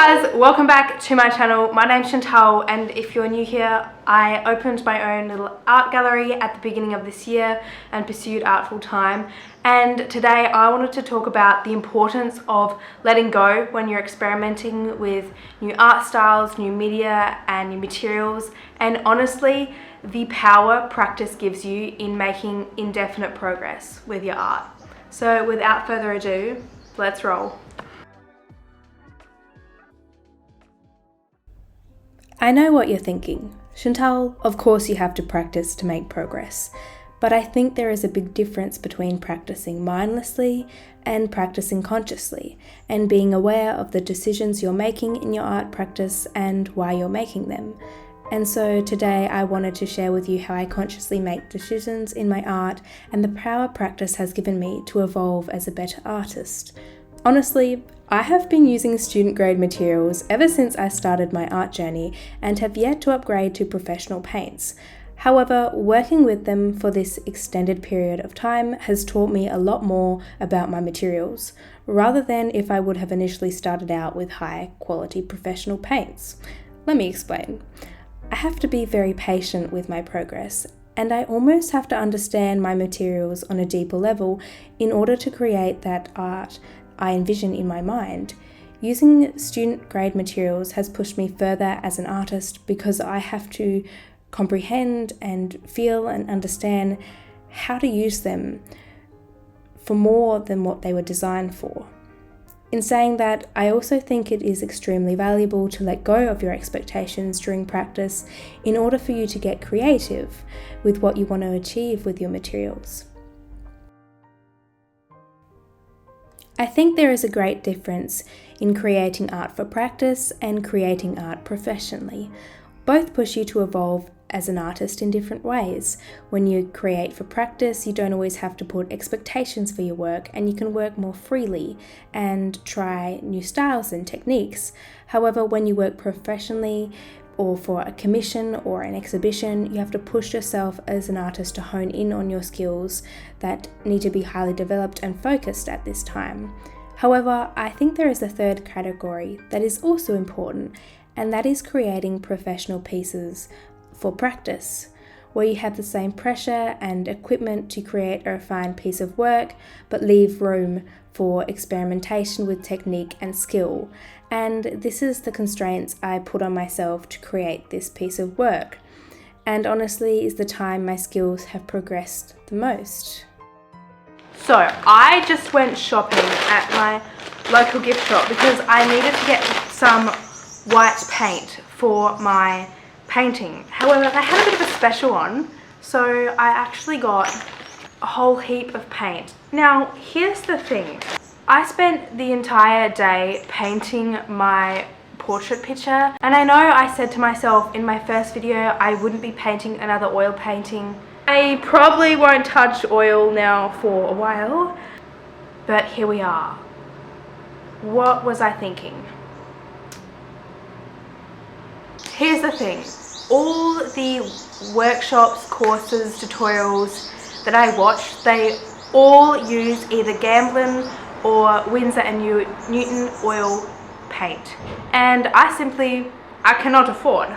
guys, welcome back to my channel. My name's Chantal, and if you're new here, I opened my own little art gallery at the beginning of this year and pursued art full time. And today I wanted to talk about the importance of letting go when you're experimenting with new art styles, new media and new materials, and honestly the power practice gives you in making indefinite progress with your art. So without further ado, let's roll. I know what you're thinking. Chantal, of course you have to practice to make progress, but I think there is a big difference between practicing mindlessly and practicing consciously, and being aware of the decisions you're making in your art practice and why you're making them. And so today I wanted to share with you how I consciously make decisions in my art and the power practice has given me to evolve as a better artist. Honestly, I have been using student grade materials ever since I started my art journey and have yet to upgrade to professional paints. However, working with them for this extended period of time has taught me a lot more about my materials, rather than if I would have initially started out with high quality professional paints. Let me explain. I have to be very patient with my progress, and I almost have to understand my materials on a deeper level in order to create that art I envision in my mind. Using student grade materials has pushed me further as an artist because I have to comprehend and feel and understand how to use them for more than what they were designed for. In saying that, I also think it is extremely valuable to let go of your expectations during practice in order for you to get creative with what you want to achieve with your materials. I think there is a great difference in creating art for practice and creating art professionally. Both push you to evolve as an artist in different ways. When you create for practice, you don't always have to put expectations for your work, and you can work more freely and try new styles and techniques. However, when you work professionally or for a commission or an exhibition, you have to push yourself as an artist to hone in on your skills that need to be highly developed and focused at this time. However, I think there is a third category that is also important, and that is creating professional pieces for practice, where you have the same pressure and equipment to create a refined piece of work, but leave room for experimentation with technique and skill. And this is the constraints I put on myself to create this piece of work, and honestly is the time my skills have progressed the most. So I just went shopping at my local gift shop because I needed to get some white paint for my painting. However, they had a bit of a special on, so I actually got a whole heap of paint. Now, here's the thing. I spent the entire day painting my portrait picture, and I know I said to myself in my first video I wouldn't be painting another oil painting. I probably won't touch oil now for a while, but here we are. What was I thinking? Here's the thing. All the workshops, courses, tutorials that I watched, they all use either Gamblin or Winsor & Newton oil paint, and I cannot afford.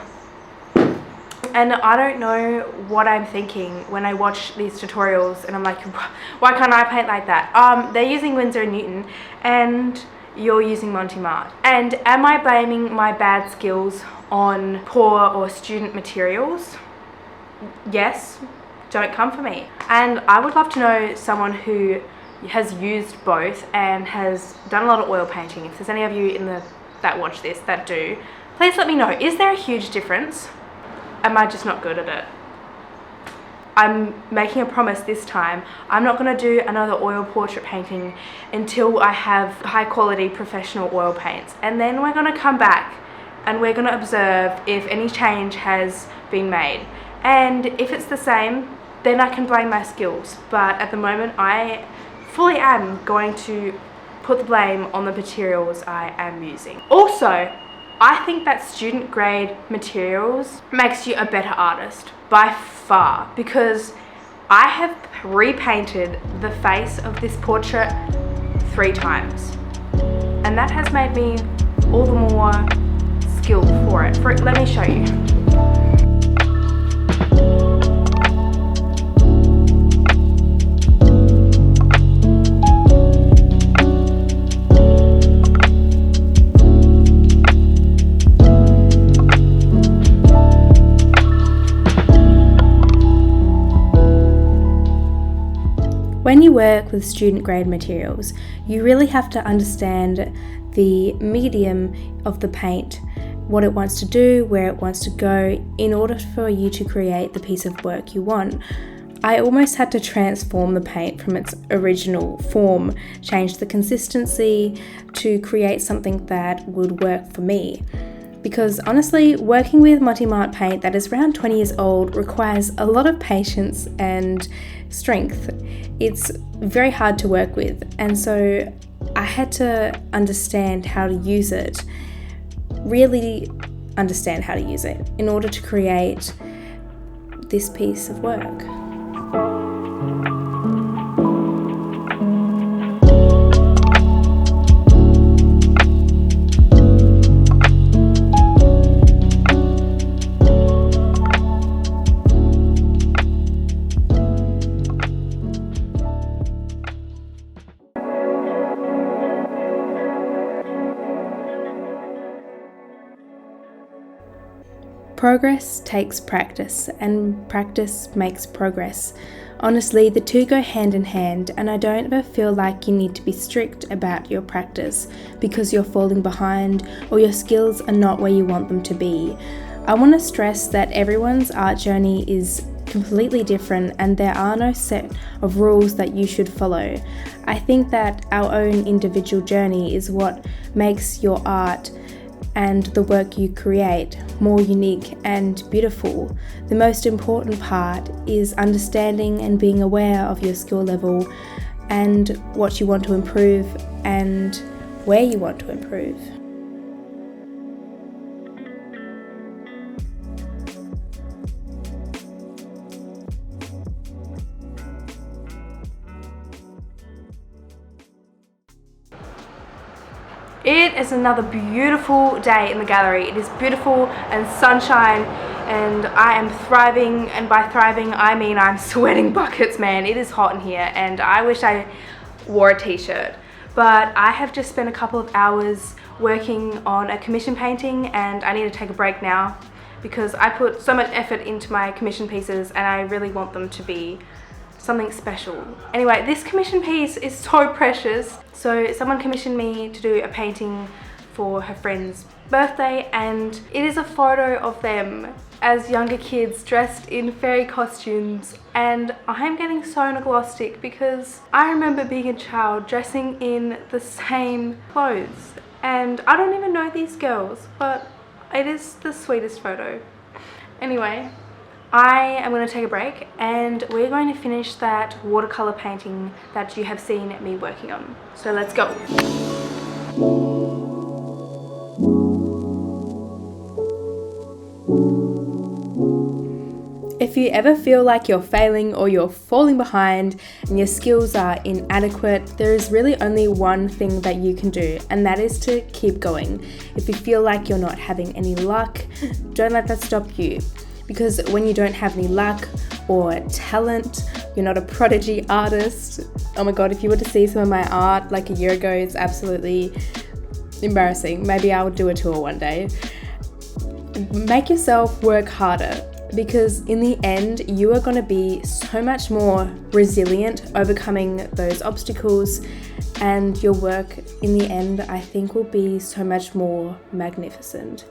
And I don't know what I'm thinking when I watch these tutorials and I'm like, why can't I paint like that? They're using Winsor & Newton and you're using Monty Mart. And am I blaming my bad skills on poor or student materials? Yes, don't come for me. And I would love to know someone who has used both and has done a lot of oil painting. If there's any of you that watch this that do, please let me know. Is there a huge difference? Am I just not good at it? I'm making a promise this time. I'm not going to do another oil portrait painting until I have high quality professional oil paints, and then we're going to come back and we're going to observe if any change has been made, and if it's the same, then I can blame my skills. But at the moment I fully am going to put the blame on the materials I am using. Also, I think that student grade materials makes you a better artist by far, because I have repainted the face of this portrait 3 times, and that has made me all the more skill for it. Let me show you. When you work with student grade materials, you really have to understand the medium of the paint, what it wants to do, where it wants to go, in order for you to create the piece of work you want. I almost had to transform the paint from its original form, change the consistency to create something that would work for me. Because honestly, working with multi-mart paint that is around 20 years old requires a lot of patience and strength. It's very hard to work with, and so I had to understand how to use it, really understand how to use it in order to create this piece of work. Progress takes practice, and practice makes progress. Honestly, the two go hand in hand, and I don't ever feel like you need to be strict about your practice because you're falling behind or your skills are not where you want them to be. I want to stress that everyone's art journey is completely different and there are no set of rules that you should follow. I think that our own individual journey is what makes your art and the work you create more unique and beautiful. The most important part is understanding and being aware of your skill level and what you want to improve and where you want to improve. It is another beautiful day in the gallery. It is beautiful and sunshine and I am thriving, and by thriving I mean I'm sweating buckets, man. It is hot in here and I wish I wore a t-shirt. But I have just spent a couple of hours working on a commission painting and I need to take a break now because I put so much effort into my commission pieces and I really want them to be something special. Anyway, this commission piece is so precious. So someone commissioned me to do a painting for her friend's birthday and it is a photo of them as younger kids dressed in fairy costumes, and I am getting so nostalgic because I remember being a child dressing in the same clothes and I don't even know these girls, but it is the sweetest photo. Anyway, I am going to take a break and we're going to finish that watercolor painting that you have seen me working on. So let's go. If you ever feel like you're failing or you're falling behind and your skills are inadequate, there is really only one thing that you can do, and that is to keep going. If you feel like you're not having any luck, don't let that stop you. Because when you don't have any luck or talent, you're not a prodigy artist. Oh my god, if you were to see some of my art like a year ago, it's absolutely embarrassing. Maybe I will do a tour one day. Make yourself work harder, because in the end, you are going to be so much more resilient overcoming those obstacles, and your work in the end, I think, will be so much more magnificent.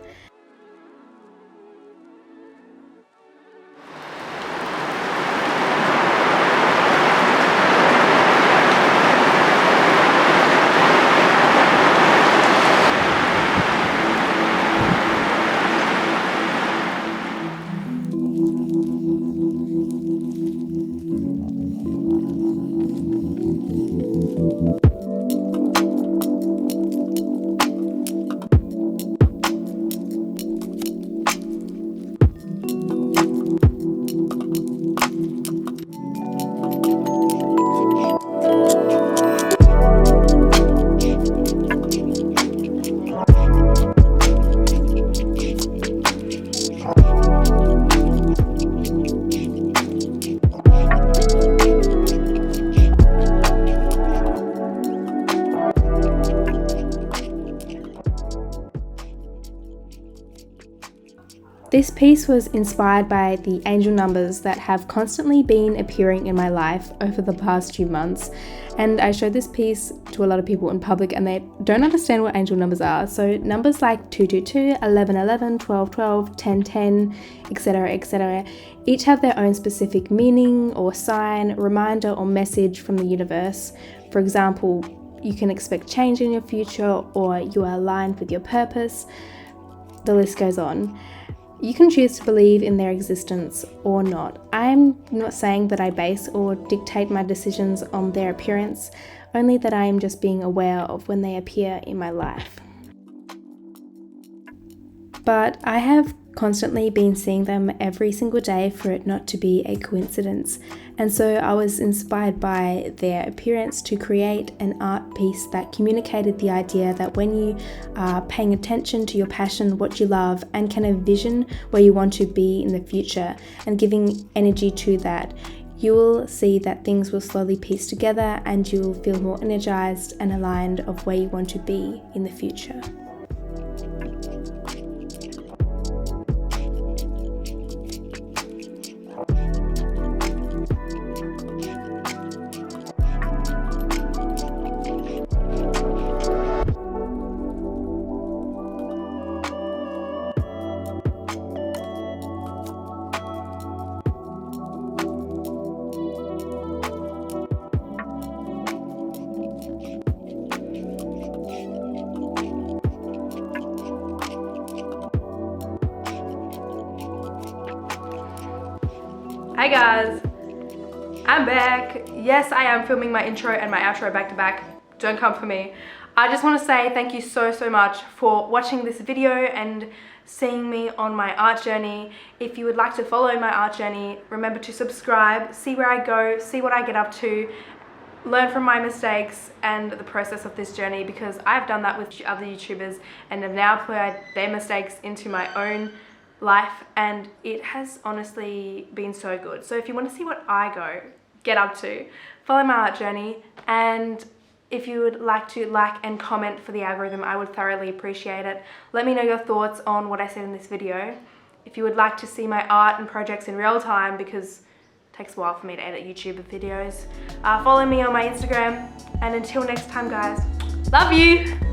This piece was inspired by the angel numbers that have constantly been appearing in my life over the past few months, and I showed this piece to a lot of people in public and they don't understand what angel numbers are. So numbers like 222, 1111, 1212, 1010, etc., etc., each have their own specific meaning or sign, reminder or message from the universe. For example, you can expect change in your future, or you are aligned with your purpose. The list goes on. You can choose to believe in their existence or not. I'm not saying that I base or dictate my decisions on their appearance, only that I am just being aware of when they appear in my life. But I have constantly been seeing them every single day for it not to be a coincidence. And so I was inspired by their appearance to create an art piece that communicated the idea that when you are paying attention to your passion, what you love, and can envision where you want to be in the future and giving energy to that, you will see that things will slowly piece together and you will feel more energized and aligned of where you want to be in the future. Hey guys, I'm back. Yes, I am filming my intro and my outro back to back. Don't come for me. I just want to say thank you so much for watching this video and seeing me on my art journey. If you would like to follow my art journey, remember to subscribe, see where I go, see what I get up to, learn from my mistakes and the process of this journey, because I've done that with other YouTubers and have now applied their mistakes into my own life, and it has honestly been so good. So if you want to see what I get up to, follow my art journey, and if you would like to like and comment for the algorithm, I would thoroughly appreciate it. Let me know your thoughts on what I said in this video. If you would like to see my art and projects in real time, because it takes a while for me to edit YouTube videos, follow me on my Instagram, and until next time guys, love you!